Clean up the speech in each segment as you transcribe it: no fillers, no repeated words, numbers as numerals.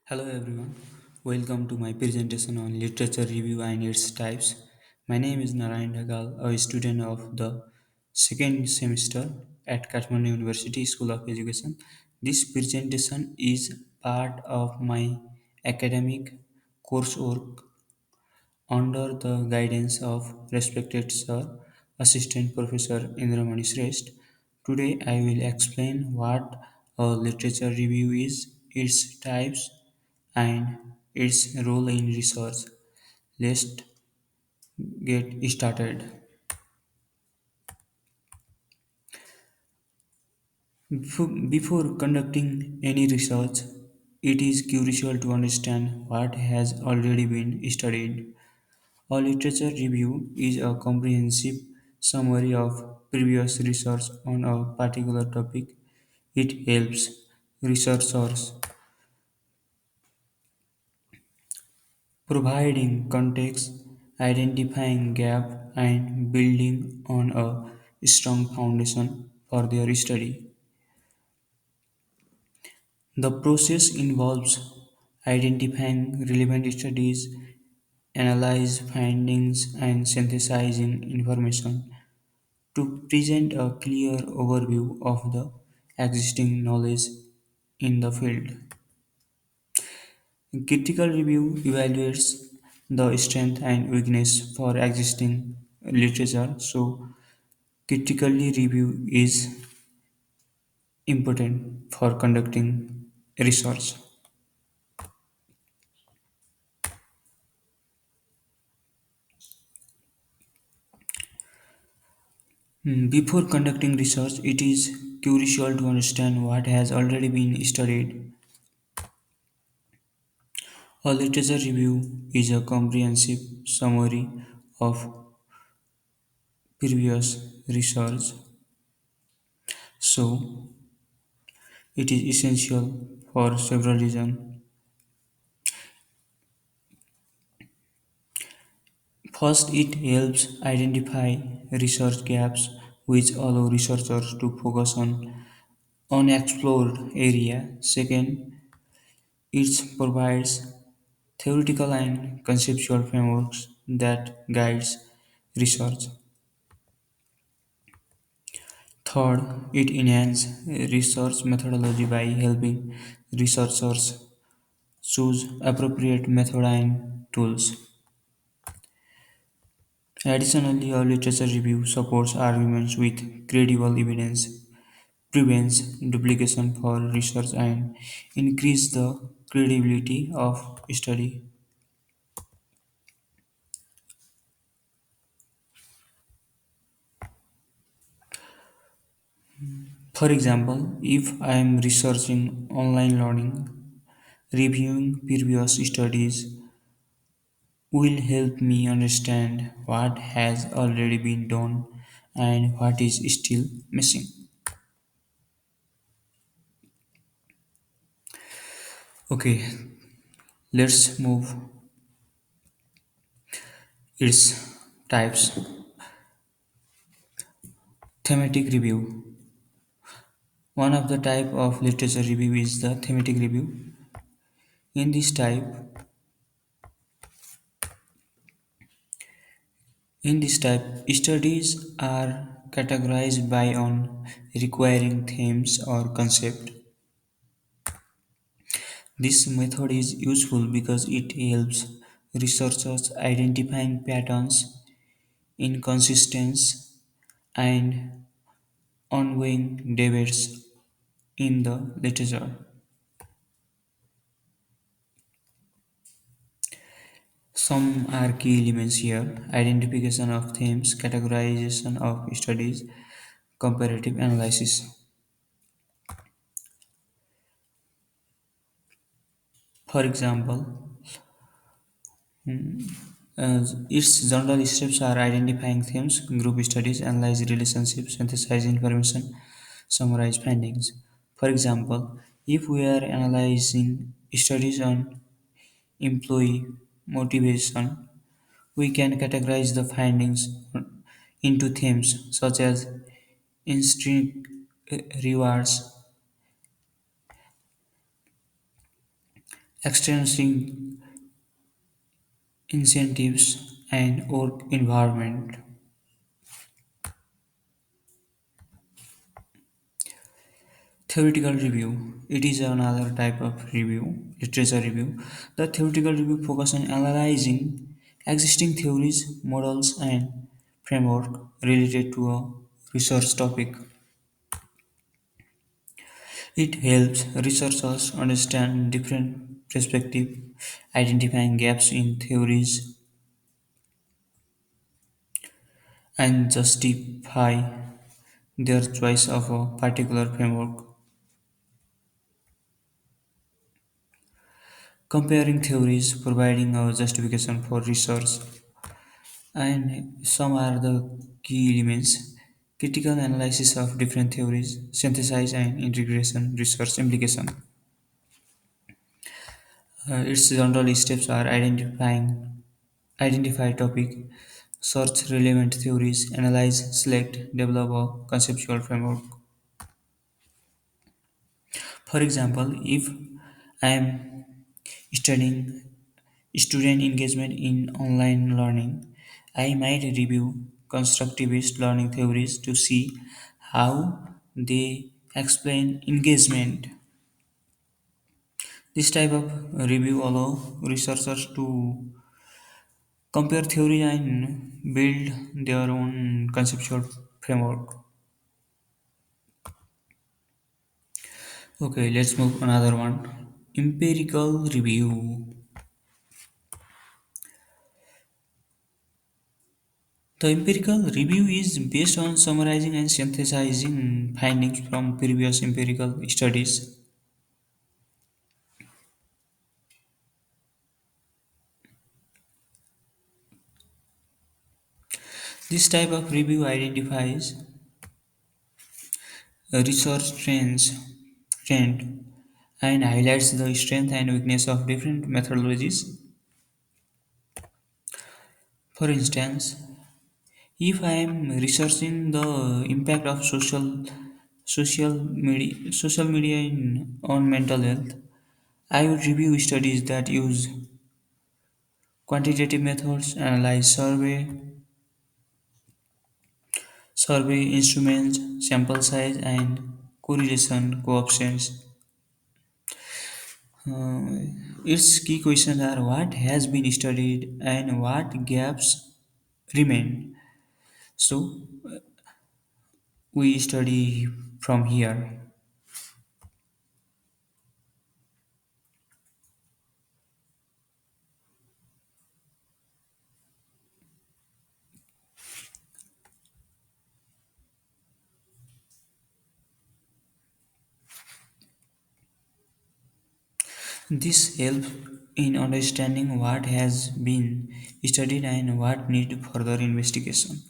Hello everyone, welcome to my presentation on literature review and its types. My name is Narayan Dhakal, a student of the second semester at Kathmandu University School of Education. This presentation is part of my academic coursework under the guidance of respected Sir Assistant Professor Indramani Shrestha. Today I will explain what a literature review is, its types, and its role in research. Let's get started. Before conducting any research, it is crucial to understand what has already been studied. A literature review is a comprehensive summary of previous research on a particular topic. It helps researchers providing context, identifying gap, and building on a strong foundation for their study. The process involves identifying relevant studies, analyze findings, and synthesizing information to present a clear overview of the existing knowledge in the field. Critical review evaluates the strength and weakness for existing literature, so critically review is important for conducting research. Before conducting research, it is crucial to understand what has already been studied. A literature review is a comprehensive summary of previous research, so it is essential for several reasons. First, it helps identify research gaps which allow researchers to focus on unexplored area. Second, it provides theoretical and conceptual frameworks that guides research. Third, it enhances research methodology by helping researchers choose appropriate method and tools. Additionally, a literature review supports arguments with credible evidence, prevents duplication for research, and increase the credibility of study. For example, if I am researching online learning, reviewing previous studies will help me understand what has already been done and what is still missing. Okay, let's move its types. Thematic review. One of the type of literature review is the thematic review. In this type, studies are categorized by on requiring themes or concept. This method is useful because it helps researchers identifying patterns, inconsistencies, and ongoing debates in the literature. Some are key elements here: identification of themes, categorization of studies, comparative analysis. For example, its general steps are identifying themes, group studies, analyze relationships, synthesize information, summarize findings. For example, if we are analyzing studies on employee motivation, we can categorize the findings into themes such as intrinsic rewards, extrinsic incentives, and work environment. Theoretical review. It is another type of review, literature review. The theoretical review focuses on analyzing existing theories, models, and framework related to a research topic. It helps researchers understand different perspectives, identifying gaps in theories, and justify their choice of a particular framework. Comparing theories, providing a justification for research, and some are the key elements. Critical analysis of different theories, synthesis and integration, research implication. Its general steps are identify topic, search relevant theories, analyze, select, develop a conceptual framework. For example, if I am studying student engagement in online learning, I might review constructivist learning theories to see how they explain engagement. This type of review allows researchers to compare theory and build their own conceptual framework. Okay, let's move another one. Empirical review. The empirical review is based on summarizing and synthesizing findings from previous empirical studies. This type of review identifies research trend and highlights the strength and weakness of different methodologies. For instance, if I am researching the impact of social media on mental health, I would review studies that use quantitative methods, analyze survey instruments, sample size, and correlation coefficients. Uh, its key questions are what has been studied and what gaps remain. So we study from here. This helps in understanding what has been studied and what need further investigation.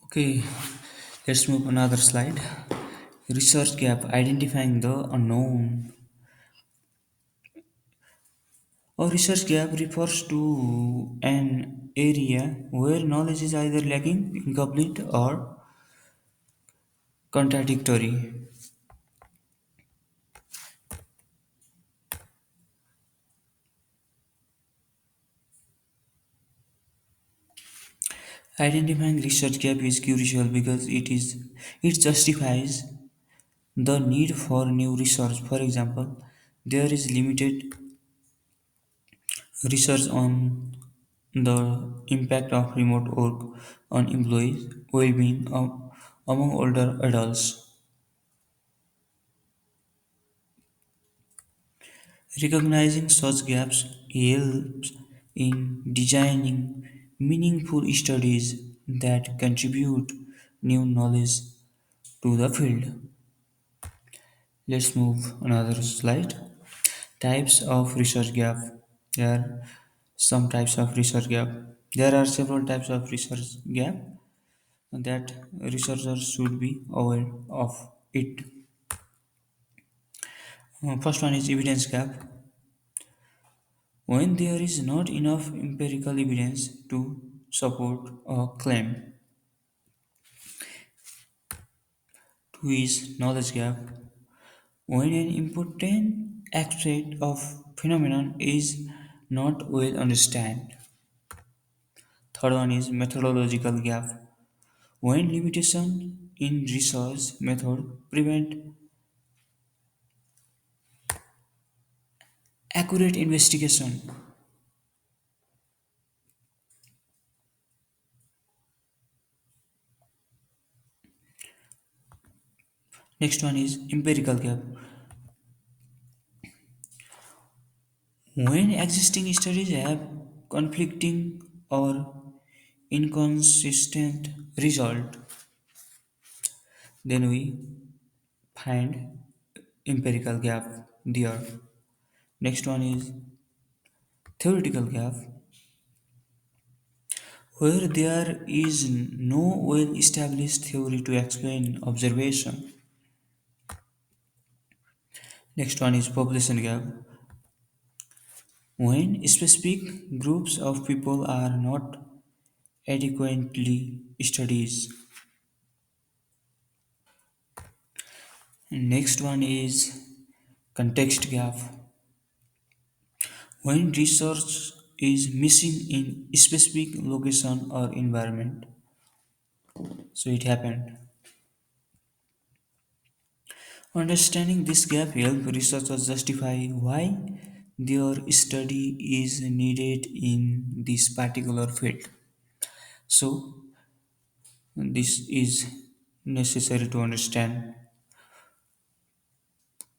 Okay, let's move another slide. Research gap identifying the unknown. A research gap refers to an area where knowledge is either lacking, incomplete, or contradictory. Identifying research gap is crucial because it justifies the need for new research. For example, there is limited research on the impact of remote work on employees' well-being among older adults. Recognizing such gaps helps in designing meaningful studies that contribute new knowledge to the field. Let's move another slide. Types of research gap. There are some types of research gap. There are several types of research gap that researchers should be aware of it. First one is evidence gap. When there is not enough empirical evidence to support a claim. Two is knowledge gap. When an important aspect of phenomenon is not well understood. Third one is methodological gap. When limitation in research method prevent accurate investigation. Next one is empirical gap. When existing studies have conflicting or inconsistent result, then we find empirical gap there. Next one is theoretical gap, where there is no well established theory to explain observation. Next one is population gap, when specific groups of people are not adequately studied. Next one is context gap, when research is missing in specific location or environment. So it happened. Understanding this gap helps researchers justify why their study is needed in this particular field. So this is necessary to understand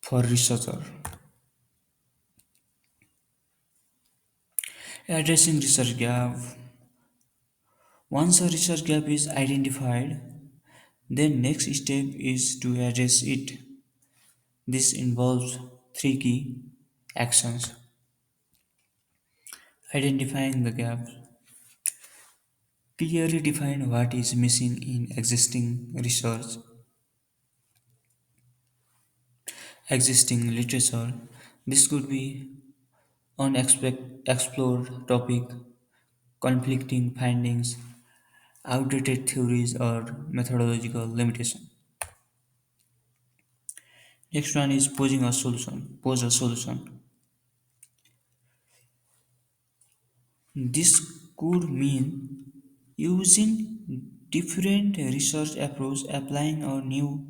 for researcher. Addressing research gap. Once a research gap is identified, then next step is to address it. This involves three key actions: identifying the gap, clearly define what is missing in existing research, existing literature. This could be unexplored topic, conflicting findings, outdated theories, or methodological limitation. Next one is posing a solution. Pose a solution. This could mean using different research approach, applying a new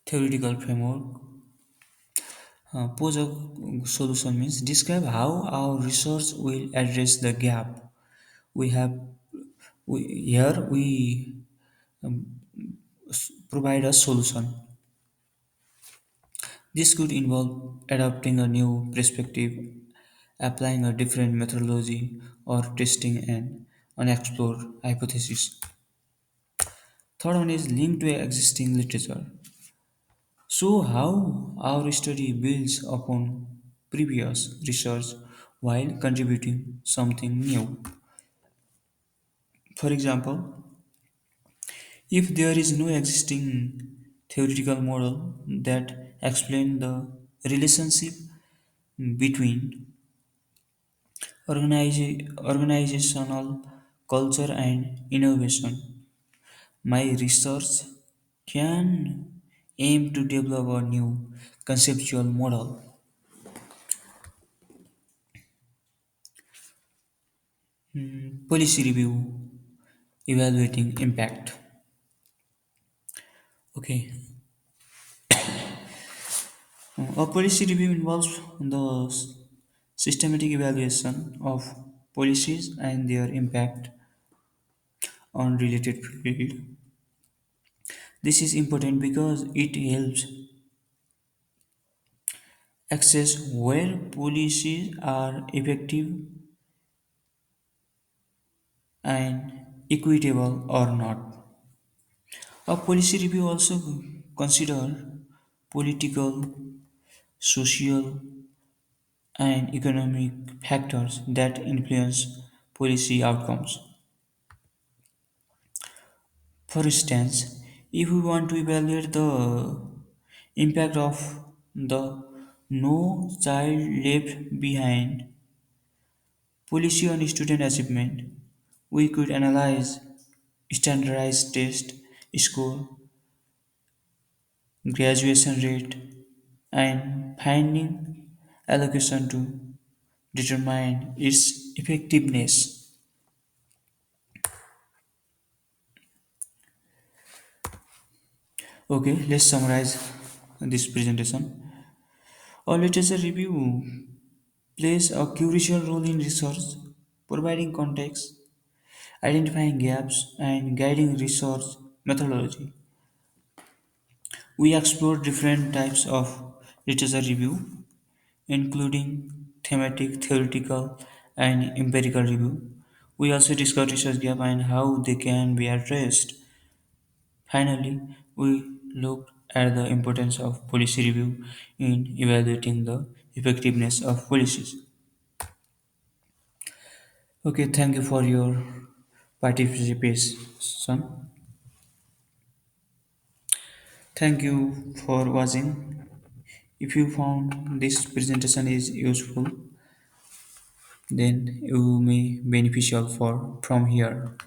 theoretical framework. Pose a solution means describe how our research will address the gap. We have here we provide a solution. This could involve adopting a new perspective, applying a different methodology, or testing an unexplored hypothesis. Third one is linked to existing literature. So how our study builds upon previous research while contributing something new. For example, if there is no existing theoretical model that explains the relationship between organizational culture and innovation, my research can aim to develop a new conceptual model. Policy review, evaluating impact. Okay, a policy review involves the systematic evaluation of policies and their impact on related field. This is important because it helps assess where policies are effective and equitable or not. A policy review also consider political, social, and economic factors that influence policy outcomes. For instance, if we want to evaluate the impact of the No Child Left Behind policy on student achievement, we could analyze standardized tests, score, graduation rate, and finding allocation to determine its effectiveness. Okay, let's summarize this presentation. A literature review plays a crucial role in research, providing context, identifying gaps, and guiding research methodology. We explore different types of literature review, including thematic, theoretical, and empirical review. We also discuss research gap and how they can be addressed. Finally, we looked at the importance of policy review in evaluating the effectiveness of policies. Okay, thank you for your participation. Thank you for watching. If you found this presentation is useful, then you may beneficial for from here.